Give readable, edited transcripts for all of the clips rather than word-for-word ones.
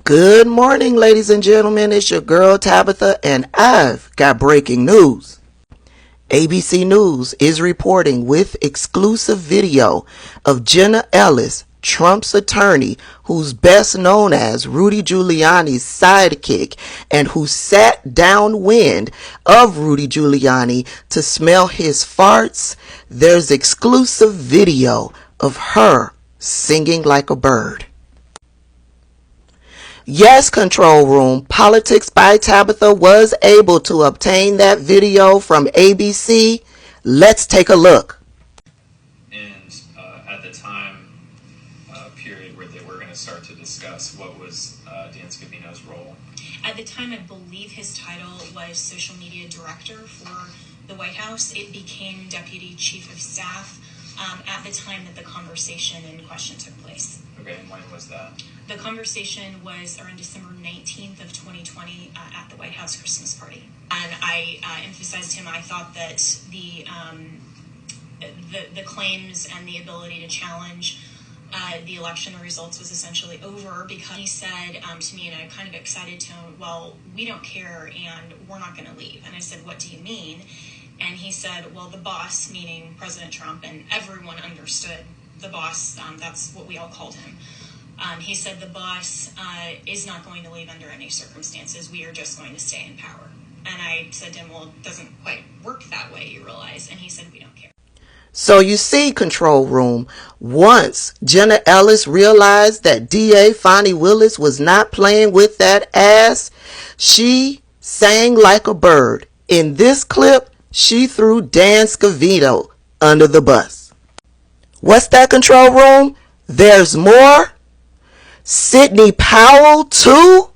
Good morning, ladies and gentlemen. It's your girl Tabitha, and I've got breaking news. ABC News is reporting with exclusive video of Jenna Ellis, Trump's attorney, who's best known as Rudy Giuliani's sidekick and who sat downwind of Rudy Giuliani to smell his farts. There's exclusive video of her singing like a bird. Yes, Control Room, Politics by Tabitha was able to obtain that video from ABC. Let's take a look. And at the time period where they were going to start to discuss what was Dan Scavino's role. At the time, I believe his title was Social Media Director for the White House. It became Deputy Chief of Staff at the time that the conversation in question took place. Okay, and when was that? The conversation was around December 19th of 2020 at the White House Christmas party. And I emphasized to him, I thought that the claims and the ability to challenge the election results was essentially over, because he said to me, and I kind of excited to him, well, we don't care and we're not going to leave. And I said, what do you mean? And he said, well, the boss, meaning President Trump, and everyone understood the boss, that's what we all called him. He said the boss is not going to leave under any circumstances. We are just going to stay in power. And I said to him, well, it doesn't quite work that way, you realize. And he said, we don't care. So you see, Control Room, once Jenna Ellis realized that DA Fani Willis was not playing with that ass, she sang like a bird. In this clip, she threw Dan Scavino under the bus. What's that, Control Room? There's more? Sidney Powell, too?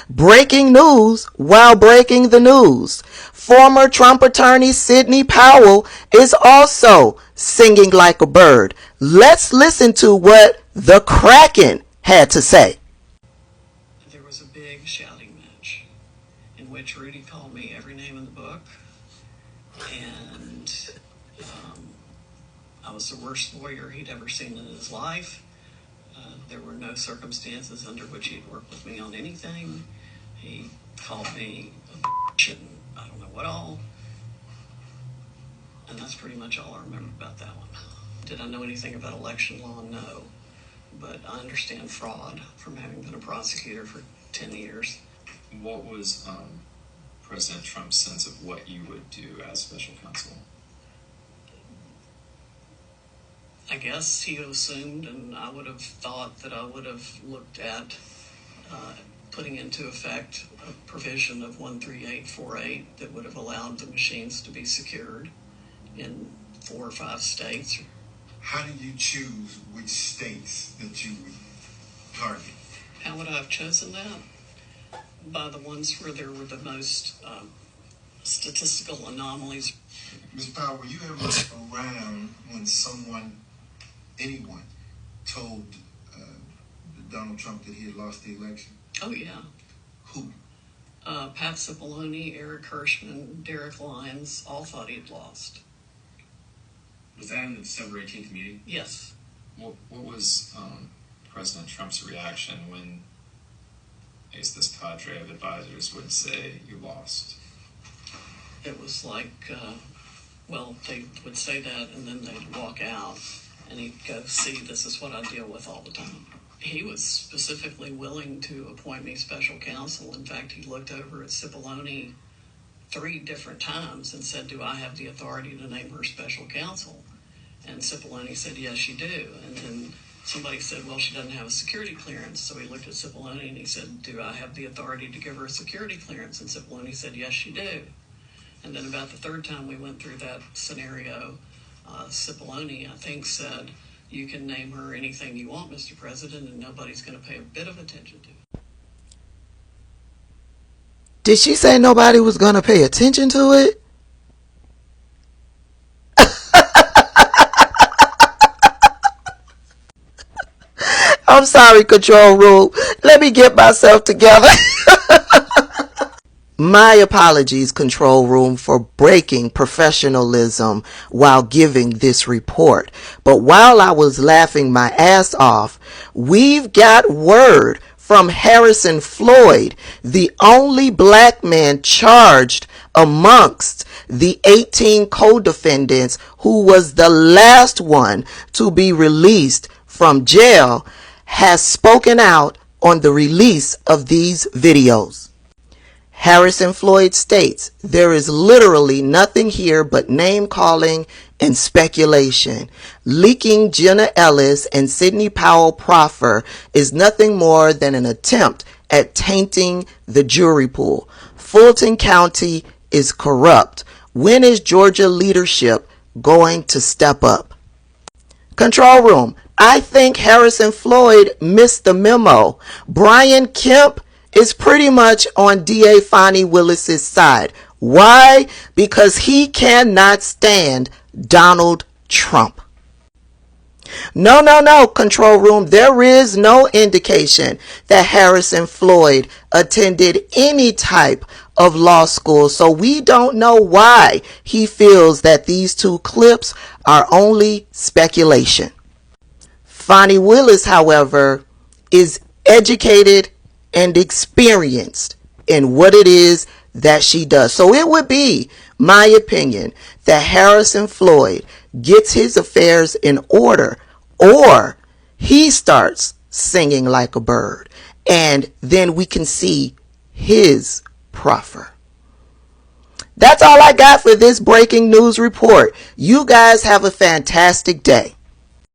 Breaking news while breaking the news. Former Trump attorney Sidney Powell is also singing like a bird. Let's listen to what the Kracken had to say. There was a big shouting match in which Rudy called me every name in the book, and I was the worst lawyer he'd ever seen in his life. There were no circumstances under which he'd work with me on anything. He called me a bitch and I don't know what all. And that's pretty much all I remember about that one. Did I know anything about election law? No. But I understand fraud from having been a prosecutor for 10 years. What was President Trump's sense of what you would do as special counsel? I guess he assumed, and I would have thought that I would have looked at putting into effect a provision of 13848 that would have allowed the machines to be secured in 4 or 5 states. How do you choose which states that you would target? How would I have chosen that? By the ones where there were the most statistical anomalies. Ms. Powell, were you ever around when anyone told Donald Trump that he had lost the election? Oh, yeah. Who? Pat Cipollone, Eric Hirschman, Derek Lyons, all thought he'd lost. Was that in the December 18th meeting? Yes. What was President Trump's reaction when, I guess, this cadre of advisors would say you lost? It was like, they would say that and then they'd walk out and he'd go, see, this is what I deal with all the time. He was specifically willing to appoint me special counsel. In fact, he looked over at Cipollone 3 different times and said, do I have the authority to name her special counsel? And Cipollone said, yes, you do. And then somebody said, well, she doesn't have a security clearance. So he looked at Cipollone and he said, do I have the authority to give her a security clearance? And Cipollone said, yes, you do. And then about the 3rd time we went through that scenario, Cipollone, I think, said, you can name her anything you want, Mr. President, and nobody's going to pay a bit of attention to it. Did she say nobody was going to pay attention to it? I'm sorry, Control Room. Let me get myself together. My apologies, control room, for breaking professionalism while giving this report. But while I was laughing my ass off, we've got word from Harrison Floyd, the only black man charged amongst the 18 co-defendants, who was the last one to be released from jail, has spoken out on the release of these videos. Harrison Floyd states, "There is literally nothing here but name-calling and speculation. Leaking Jenna Ellis and Sidney Powell proffer is nothing more than an attempt at tainting the jury pool. Fulton County is corrupt. When is Georgia leadership going to step up?" Control room, I think Harrison Floyd missed the memo. Brian Kemp is pretty much on DA Fani Willis's side. Why? Because he cannot stand Donald Trump. No, control room. There is no indication that Harrison Floyd attended any type of law school, so we don't know why he feels that these two clips are only speculation. Fani Willis, however, is educated and experienced in what it is that she does. So it would be my opinion that Harrison Floyd gets his affairs in order, or he starts singing like a bird, and then we can see his proffer. That's all I got for this breaking news report. You guys have a fantastic day.